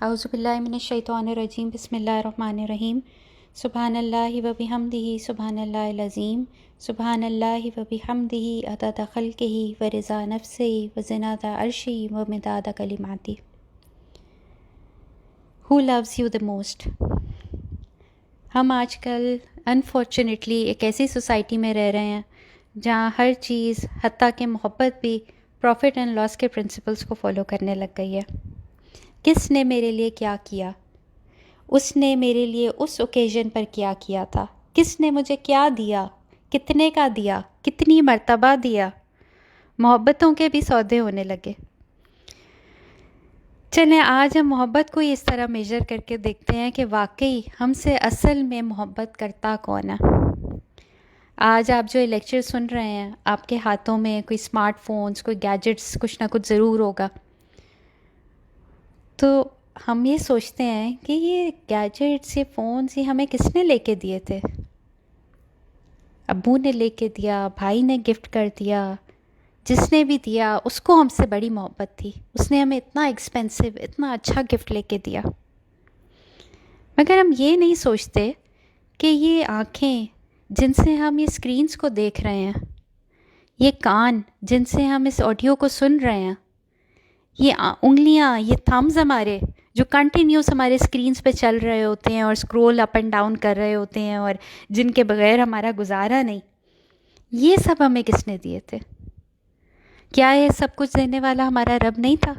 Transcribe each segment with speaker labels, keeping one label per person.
Speaker 1: اعوذ باللہ من الشیطان الرجیم بسم اللہ الرحمن الرحیم سبحان اللہ و بحمدہ سبحان اللہ العظیم سبحان اللہ و بحمدہ عدد خلقہ و رضا نفسہ و زنۃ عرشہ و مداد کلماتہ. Who loves you the most؟ ہم آج کل انفارچونیٹلی ایک ایسی سوسائٹی میں رہ رہے ہیں جہاں ہر چیز حتیٰ کہ محبت بھی پروفٹ اینڈ لاس کے پرنسپلس کو فالو کرنے لگ گئی ہے. کس نے میرے لیے کیا کیا، اس نے میرے لیے اس اوکیزن پر کیا کیا تھا، کس نے مجھے کیا دیا، کتنے کا دیا، کتنی مرتبہ دیا. محبتوں کے بھی سودے ہونے لگے. چلیں آج ہم محبت کو اس طرح میجر کر کے دیکھتے ہیں کہ واقعی ہم سے اصل میں محبت کرتا کون ہے. آج آپ جو لیکچر سن رہے ہیں، آپ کے ہاتھوں میں کوئی اسمارٹ فونز، کوئی گیجٹس کچھ نہ کچھ ضرور ہوگا. تو ہم یہ سوچتے ہیں کہ یہ گیجٹس، یہ فونز، یہ ہمیں کس نے لے کے دیے تھے؟ ابو نے لے کے دیا، بھائی نے گفٹ کر دیا، جس نے بھی دیا اس کو ہم سے بڑی محبت تھی، اس نے ہمیں اتنا ایکسپینسو، اتنا اچھا گفٹ لے کے دیا. مگر ہم یہ نہیں سوچتے کہ یہ آنکھیں جن سے ہم یہ اسکرینز کو دیکھ رہے ہیں، یہ کان جن سے ہم اس آڈیو کو سن رہے ہیں، یہ انگلیاں، یہ تھمز ہمارے جو کنٹینیوس ہمارے اسکرینز پہ چل رہے ہوتے ہیں اور اسکرول اپ اینڈ ڈاؤن کر رہے ہوتے ہیں اور جن کے بغیر ہمارا گزارا نہیں، یہ سب ہمیں کس نے دیے تھے؟ کیا یہ سب کچھ دینے والا ہمارا رب نہیں تھا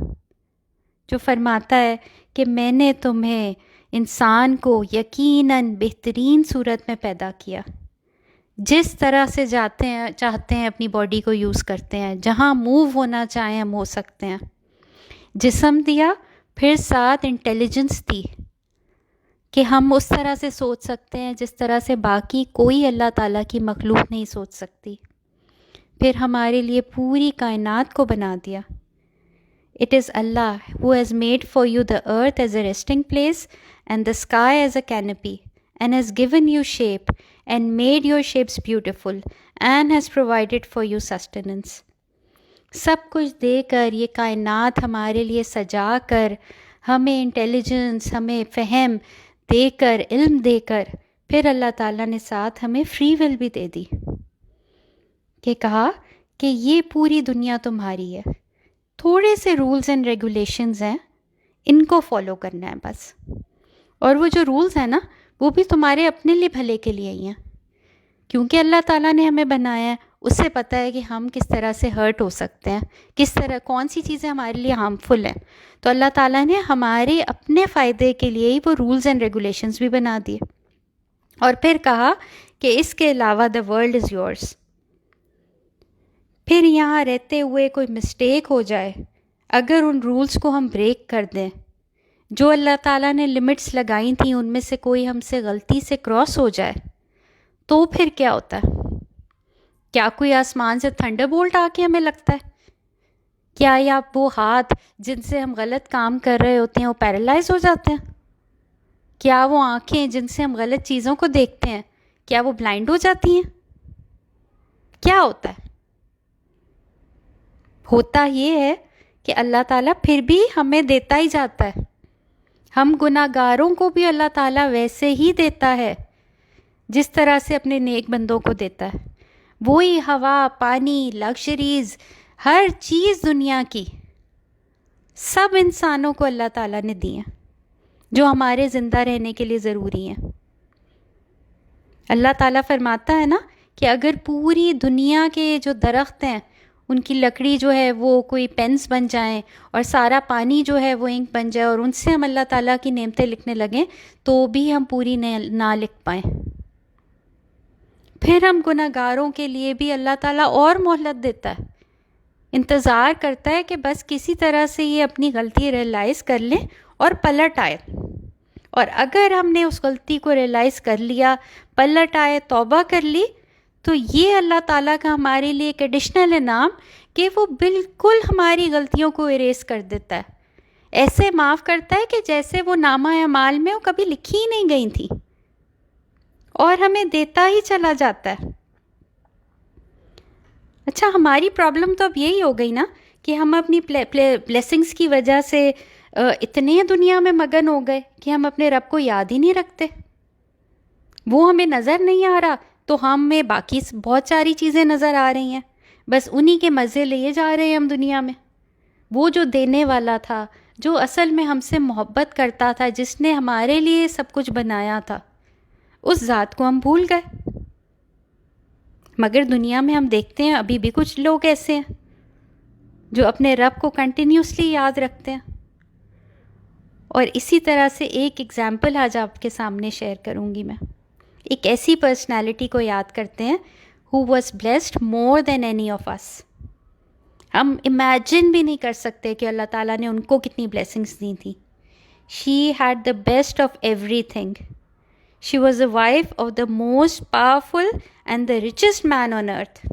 Speaker 1: جو فرماتا ہے کہ میں نے تمہیں انسان کو یقیناً بہترین صورت میں پیدا کیا، جس طرح سے چاہتے ہیں اپنی باڈی کو یوز کرتے ہیں، جہاں موو ہونا چاہیں ہم ہو سکتے ہیں. جسم دیا، پھر ساتھ انٹیلیجنس دی کہ ہم اس طرح سے سوچ سکتے ہیں جس طرح سے باقی کوئی اللہ تعالیٰ کی مخلوق نہیں سوچ سکتی. پھر ہمارے لیے پوری کائنات کو بنا دیا. It is Allah who has made for you the earth as a resting place and the sky as a canopy and has given you shape and made your shapes beautiful and has provided for you sustenance. سب کچھ دے کر، یہ کائنات ہمارے لیے سجا کر، ہمیں intelligence, ہمیں فہم دے کر، علم دے کر، پھر اللہ تعالیٰ نے ساتھ ہمیں فری ول بھی دے دی کہ کہا کہ یہ پوری دنیا تمہاری ہے، تھوڑے سے رولز اینڈ ریگولیشنز ہیں، ان کو فالو کرنا ہے بس. اور وہ جو رولز ہیں نا، وہ بھی تمہارے اپنے لیے بھلے کے لیے ہی ہیں، کیونکہ اللہ تعالیٰ نے ہمیں بنایا ہے. اس سے پتہ ہے کہ ہم کس طرح سے ہرٹ ہو سکتے ہیں، کس طرح کون سی چیزیں ہمارے لیے ہارمفل ہیں. تو اللہ تعالیٰ نے ہمارے اپنے فائدے کے لیے ہی وہ رولز اینڈ ریگولیشنز بھی بنا دیے. اور پھر کہا کہ اس کے علاوہ دا ورلڈ از یورس. پھر یہاں رہتے ہوئے کوئی مسٹیک ہو جائے، اگر ان رولز کو ہم بریک کر دیں، جو اللہ تعالیٰ نے لمٹس لگائی تھیں ان میں سے کوئی ہم سے غلطی سے کراس ہو جائے، تو پھر کیا ہوتا ہے؟ کیا کوئی آسمان سے تھنڈر بولٹ آ کے ہمیں لگتا ہے؟ کیا یا وہ ہاتھ جن سے ہم غلط کام کر رہے ہوتے ہیں وہ پیرالائز ہو جاتے ہیں؟ کیا وہ آنکھیں جن سے ہم غلط چیزوں کو دیکھتے ہیں، کیا وہ بلائنڈ ہو جاتی ہیں؟ کیا ہوتا ہے؟ ہوتا یہ ہے کہ اللہ تعالیٰ پھر بھی ہمیں دیتا ہی جاتا ہے. ہم گناہ گاروں کو بھی اللہ تعالیٰ ویسے ہی دیتا ہے جس طرح سے اپنے نیک بندوں کو دیتا ہے. وہی ہوا، پانی، لگژریز، ہر چیز دنیا کی سب انسانوں کو اللہ تعالیٰ نے دی ہیں جو ہمارے زندہ رہنے کے لیے ضروری ہیں. اللہ تعالیٰ فرماتا ہے نا کہ اگر پوری دنیا کے جو درخت ہیں ان کی لکڑی جو ہے وہ کوئی پینس بن جائیں اور سارا پانی جو ہے وہ انک بن جائے اور ان سے ہم اللہ تعالیٰ کی نعمتیں لکھنے لگیں تو بھی ہم پوری نہ لکھ پائیں. پھر ہم گناہ گاروں کے لیے بھی اللہ تعالیٰ اور مہلت دیتا ہے، انتظار کرتا ہے کہ بس کسی طرح سے یہ اپنی غلطی ریئلائز کر لیں اور پلٹ آئے. اور اگر ہم نے اس غلطی کو ریئلائز کر لیا، پلٹ آئے، توبہ کر لی، تو یہ اللہ تعالیٰ کا ہمارے لیے ایک ایڈیشنل انعام کہ وہ بالکل ہماری غلطیوں کو اریز کر دیتا ہے. ایسے معاف کرتا ہے کہ جیسے وہ نامہ اعمال میں وہ کبھی لکھی ہی نہیں گئی تھی، اور ہمیں دیتا ہی چلا جاتا ہے. اچھا، ہماری پرابلم تو اب یہی ہو گئی نا کہ ہم اپنی بلیسنگس کی وجہ سے اتنے دنیا میں مگن ہو گئے کہ ہم اپنے رب کو یاد ہی نہیں رکھتے. وہ ہمیں نظر نہیں آ رہا تو ہمیں باقی بہت ساری چیزیں نظر آ رہی ہیں، بس انہی کے مزے لیے جا رہے ہیں ہم دنیا میں. وہ جو دینے والا تھا، جو اصل میں ہم سے محبت کرتا تھا، جس نے ہمارے لیے سب کچھ بنایا تھا، اس ذات کو ہم بھول گئے. مگر دنیا میں ہم دیکھتے ہیں ابھی بھی کچھ لوگ ایسے ہیں جو اپنے رب کو کنٹینیوسلی یاد رکھتے ہیں. اور اسی طرح سے ایک ایگزامپل آج آپ کے سامنے شیئر کروں گی میں. ایک ایسی پرسنالٹی کو یاد کرتے ہیں who was blessed more than any of us. ہم امیجن بھی نہیں کر سکتے کہ اللہ تعالیٰ نے ان کو کتنی بلیسنگس دی تھیں. She had the best of everything. She was the wife of the most powerful and the richest man on earth.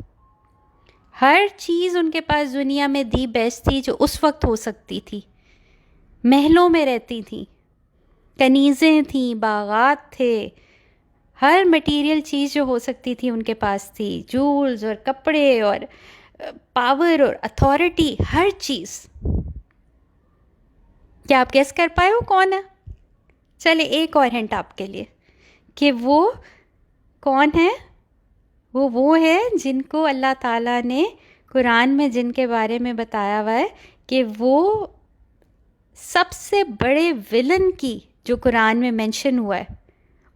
Speaker 1: ہر چیز ان کے پاس دنیا میں دی بیسٹ تھی جو اس وقت ہو سکتی تھی. محلوں میں رہتی تھیں، کنیزیں تھیں، باغات تھے، ہر مٹیریل چیز جو ہو سکتی تھی ان کے پاس تھی. جولز اور کپڑے اور پاور اور اتھارٹی، ہر چیز. کیا آپ گیس کر پائے وہ کون ہے؟ چلے ایک اور ہنٹ آپ کے لیے کہ وہ کون ہے. وہ ہے جن کو اللہ تعالیٰ نے قرآن میں جن کے بارے میں بتایا ہوا ہے کہ وہ سب سے بڑے ولن کی، جو قرآن میں مینشن ہوا ہے،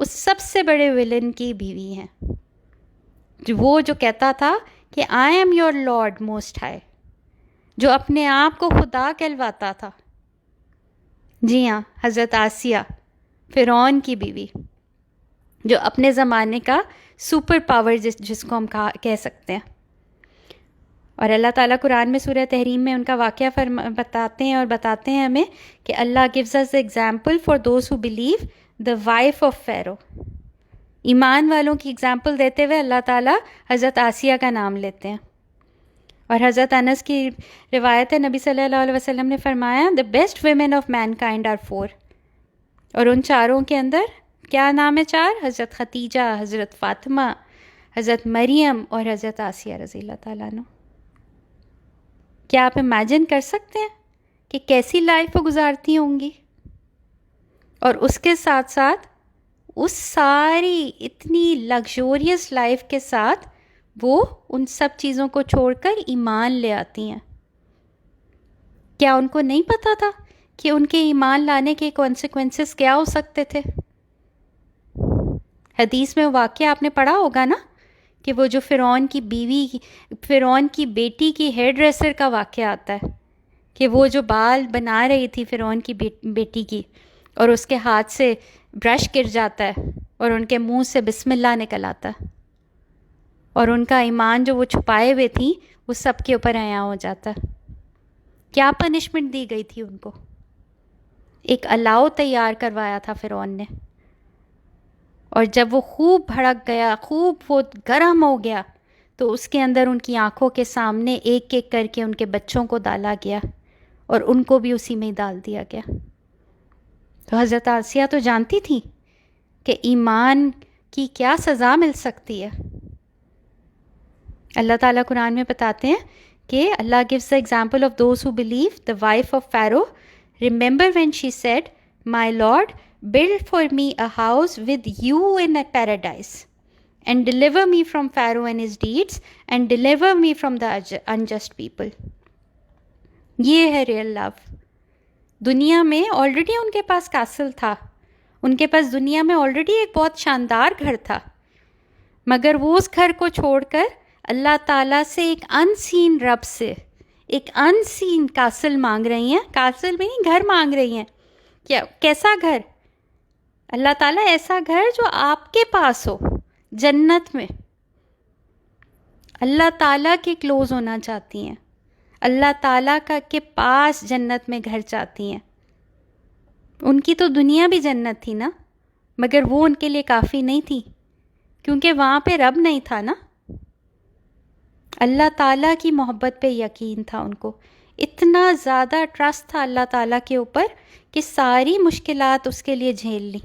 Speaker 1: اس سب سے بڑے ولن کی بیوی ہیں. وہ جو کہتا تھا کہ I am your lord most high, جو اپنے آپ کو خدا کہلواتا تھا. جی ہاں، حضرت آسیہ، فرعون کی بیوی، جو اپنے زمانے کا سپر پاور جس کو ہم کہہ سکتے ہیں. اور اللہ تعالیٰ قرآن میں سورہ تحریم میں ان کا واقعہ بتاتے ہیں ہمیں کہ اللہ gives us the example for those who believe, the wife of Pharaoh. ایمان والوں کی اگزامپل دیتے ہوئے اللہ تعالیٰ حضرت آسیہ کا نام لیتے ہیں. اور حضرت انس کی روایت ہے، نبی صلی اللہ علیہ وسلم نے فرمایا the best women of mankind are 4. اور ان چاروں کے اندر کیا نام ہے؟ 4. حضرت ختیجہ، حضرت فاطمہ، حضرت مریم اور حضرت آسیہ رضی اللہ تعالیٰ عنہ. کیا آپ امیجن کر سکتے ہیں کہ کیسی لائف وہ گزارتی ہوں گی؟ اور اس کے ساتھ ساتھ اس ساری اتنی لگژوریس لائف کے ساتھ وہ ان سب چیزوں کو چھوڑ کر ایمان لے آتی ہیں. کیا ان کو نہیں پتا تھا کہ ان کے ایمان لانے کے کانسیکوینسز کیا ہو سکتے تھے؟ حدیث میں واقعہ آپ نے پڑھا ہوگا نا کہ وہ جو فرعون کی بیٹی کی ہیئر ڈریسر کا واقعہ آتا ہے کہ وہ جو بال بنا رہی تھی فرعون کی بیٹی کی، اور اس کے ہاتھ سے برش گر جاتا ہے اور ان کے منہ سے بسم اللہ نکل آتا ہے، اور ان کا ایمان جو وہ چھپائے ہوئے تھیں وہ سب کے اوپر عیاں ہو جاتا ہے. کیا پنشمنٹ دی گئی تھی ان کو؟ ایک الاؤ تیار کروایا تھا فرعون نے، اور جب وہ خوب بھڑک گیا، خوب وہ گرم ہو گیا، تو اس کے اندر ان کی آنکھوں کے سامنے ایک ایک کر کے ان کے بچوں کو ڈالا گیا اور ان کو بھی اسی میں ہی ڈال دیا گیا. تو حضرت آسیہ تو جانتی تھی کہ ایمان کی کیا سزا مل سکتی ہے. اللہ تعالیٰ قرآن میں بتاتے ہیں کہ اللہ gives the example of those who believe, the wife of Pharaoh. Remember when she said, my Lord, build for me a house with you in a paradise, and deliver me from Pharaoh and his deeds, and deliver me from the unjust people. یہ ہے real love. دنیا میں already ان کے پاس castle تھا، ان کے پاس دنیا میں already ایک بہت شاندار گھر تھا، مگر وہ اس گھر کو چھوڑ کر اللہ تعالیٰ سے ایک ان سین رب سے ایک ان سین کاسل مانگ رہی ہیں. کاسل میں نہیں، گھر مانگ رہی ہیں. کیسا گھر؟ اللہ تعالیٰ ایسا گھر جو آپ کے پاس ہو، جنت میں. اللہ تعالیٰ کے کلوز ہونا چاہتی ہیں، اللہ تعالیٰ کے پاس جنت میں گھر چاہتی ہیں. ان کی تو دنیا بھی جنت تھی نا، مگر وہ ان کے لیے کافی نہیں تھی، کیونکہ وہاں پہ رب نہیں تھا نا. اللہ تعالیٰ کی محبت پہ یقین تھا ان کو، اتنا زیادہ ٹرسٹ تھا اللہ تعالیٰ کے اوپر کہ ساری مشکلات اس کے لیے جھیل لی.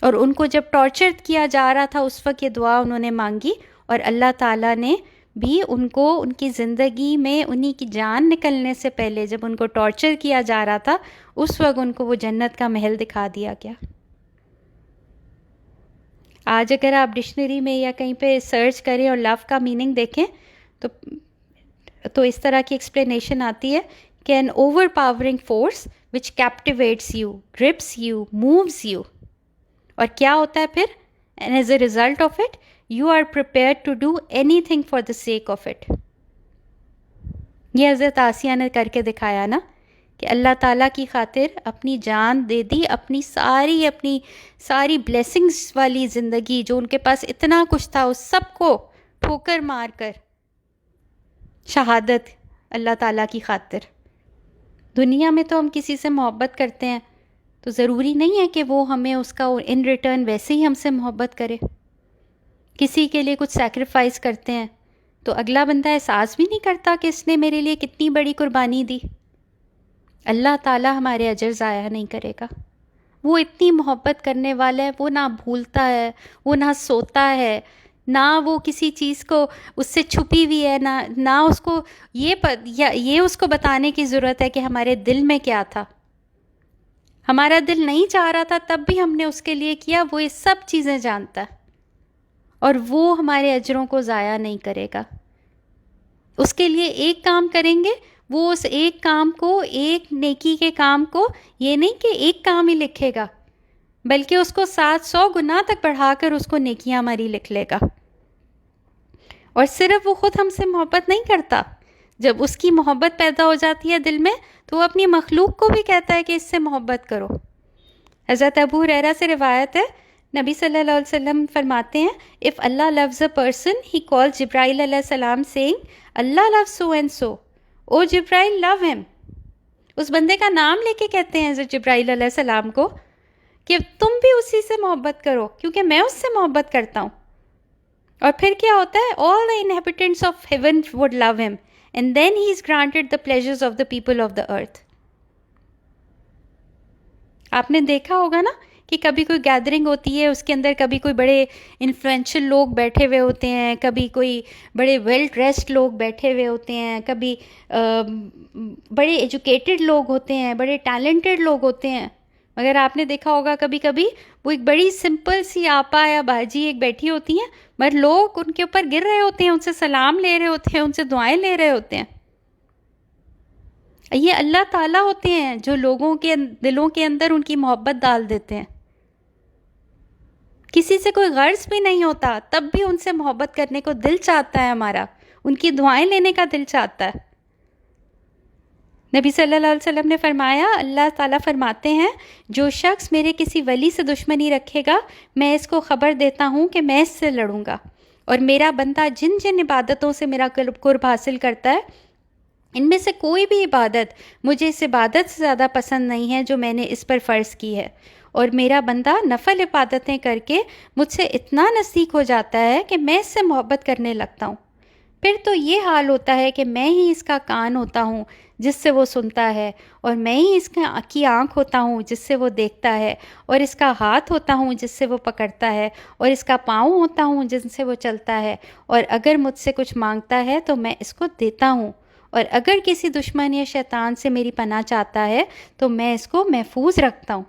Speaker 1: اور ان کو جب ٹارچر کیا جا رہا تھا اس وقت یہ دعا انہوں نے مانگی، اور اللہ تعالیٰ نے بھی ان کو ان کی زندگی میں انہی کی جان نکلنے سے پہلے جب ان کو ٹارچر کیا جا رہا تھا اس وقت ان کو وہ جنت کا محل دکھا دیا گیا. آج اگر آپ ڈکشنری میں یا کہیں پہ سرچ کریں اور لو کا میننگ دیکھیں تو اس طرح کی ایکسپلینیشن آتی ہے کہ an overpowering force which captivates you, grips you, moves you. اور کیا ہوتا ہے پھر؟ And as a result of it you are prepared to do anything for the sake of it. یہ حضرت آسیہ نے کر کے دکھایا نا کہ اللہ تعالیٰ کی خاطر اپنی جان دے دی، اپنی ساری بلیسنگز والی زندگی جو ان کے پاس اتنا کچھ تھا اس سب کو ٹھوکر مار کر شہادت اللہ تعالیٰ کی خاطر. دنیا میں تو ہم کسی سے محبت کرتے ہیں تو ضروری نہیں ہے کہ وہ ہمیں اس کا ان ریٹرن ویسے ہی ہم سے محبت کرے. کسی کے لیے کچھ سیکریفائس کرتے ہیں تو اگلا بندہ احساس بھی نہیں کرتا کہ اس نے میرے لیے کتنی بڑی قربانی دی. اللہ تعالیٰ ہمارے اجر ضائع نہیں کرے گا. وہ اتنی محبت کرنے والا ہے، وہ نہ بھولتا ہے، وہ نہ سوتا ہے، نہ وہ کسی چیز کو اس سے چھپی ہوئی ہے، نہ اس کو یہ اس کو بتانے کی ضرورت ہے کہ ہمارے دل میں کیا تھا. ہمارا دل نہیں چاہ رہا تھا تب بھی ہم نے اس کے لیے کیا. وہ یہ سب چیزیں جانتا ہے اور وہ ہمارے اجروں کو ضائع نہیں کرے گا. اس کے لیے ایک کام کریں گے، وہ اس ایک کام کو، ایک نیکی کے کام کو، یہ نہیں کہ ایک کام ہی لکھے گا بلکہ اس کو 700 گنا تک بڑھا کر اس کو نیکیاں ہماری لکھ لے گا. اور صرف وہ خود ہم سے محبت نہیں کرتا، جب اس کی محبت پیدا ہو جاتی ہے دل میں تو وہ اپنی مخلوق کو بھی کہتا ہے کہ اس سے محبت کرو. حضرت ابو ہریرہ سے روایت ہے، نبی صلی اللہ علیہ وسلم فرماتے ہیں if Allah loves a person he calls جبرائیل علیہ السلام saying Allah loves so and so O Jibrail love him. اس بندے کا نام لے کے کہتے ہیں حضرت جبرائیل علیہ السلام کو کہ تم بھی اسی سے محبت کرو کیونکہ میں اس سے محبت کرتا ہوں. اور پھر کیا ہوتا ہے؟ all the inhabitants of heaven would love him and then he is granted the pleasures of the people of the earth. آپ نے دیکھا ہوگا نا کہ کبھی کوئی گیدرنگ ہوتی ہے، اس کے اندر کبھی کوئی بڑے انفلوئنشل لوگ بیٹھے ہوئے ہوتے ہیں، کبھی کوئی بڑے ویل ڈریسڈ لوگ بیٹھے ہوئے ہوتے ہیں، کبھی بڑے ایجوکیٹڈ لوگ ہوتے ہیں، بڑے ٹیلنٹڈ لوگ ہوتے ہیں. مگر آپ نے دیکھا ہوگا کبھی کبھی وہ ایک بڑی سمپل سی آپا یا باجی ایک بیٹھی ہوتی ہیں مگر لوگ ان کے اوپر گر رہے ہوتے ہیں، ان سے سلام لے رہے ہوتے ہیں، ان سے دعائیں لے رہے ہوتے ہیں. یہ اللہ تعالیٰ ہوتے ہیں جو لوگوں کے دلوں کے اندر ان کی محبت ڈال دیتے ہیں. کسی سے کوئی غرض بھی نہیں ہوتا تب بھی ان سے محبت کرنے کو دل چاہتا ہے ہمارا، ان کی دعائیں لینے کا دل چاہتا ہے. نبی صلی اللہ علیہ وسلم نے فرمایا، اللہ تعالیٰ فرماتے ہیں جو شخص میرے کسی ولی سے دشمنی رکھے گا میں اس کو خبر دیتا ہوں کہ میں اس سے لڑوں گا. اور میرا بندہ جن جن عبادتوں سے میرا قرب حاصل کرتا ہے ان میں سے کوئی بھی عبادت مجھے اس عبادت سے زیادہ پسند نہیں ہے جو میں نے اس پر فرض کی ہے. اور میرا بندہ نفل عبادتیں کر کے مجھ سے اتنا نزدیک ہو جاتا ہے کہ میں اس سے محبت کرنے لگتا ہوں. پھر تو یہ حال ہوتا ہے کہ میں ہی اس کا کان ہوتا ہوں جس سے وہ سنتا ہے، اور میں ہی اس کی آنکھ ہوتا ہوں جس سے وہ دیکھتا ہے، اور اس کا ہاتھ ہوتا ہوں جس سے وہ پکڑتا ہے، اور اس کا پاؤں ہوتا ہوں جن سے وہ چلتا ہے. اور اگر مجھ سے کچھ مانگتا ہے تو میں اس کو دیتا ہوں، اور اگر کسی دشمن یا شیطان سے میری پناہ چاہتا ہے تو میں اس کو محفوظ رکھتا ہوں.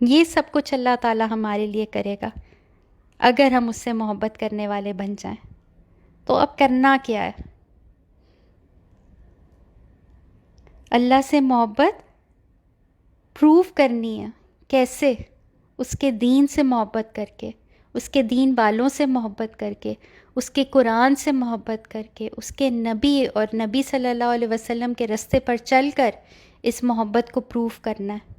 Speaker 1: یہ سب کچھ اللہ تعالیٰ ہمارے لیے کرے گا اگر ہم اس سے محبت کرنے والے بن جائیں. تو اب کرنا کیا ہے؟ اللہ سے محبت پروو کرنی ہے. کیسے؟ اس کے دین سے محبت کر کے، اس کے دین والوں سے محبت کر کے، اس کے قرآن سے محبت کر کے، اس کے نبی اور نبی صلی اللہ علیہ وسلم کے راستے پر چل کر اس محبت کو پروو کرنا ہے.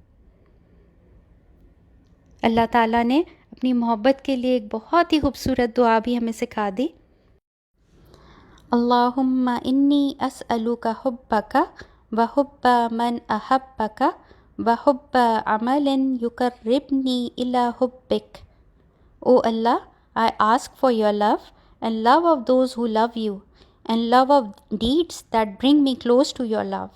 Speaker 1: اللہ تعالیٰ نے اپنی محبت کے لیے ایک بہت ہی خوبصورت دعا بھی ہمیں سکھا دی. اللہم انی اسألک حبک وحب من احبک وحب عمل یقربنی الی حبک. O Allah, I ask for your love and love of those who love you and love of deeds that bring me close to your love.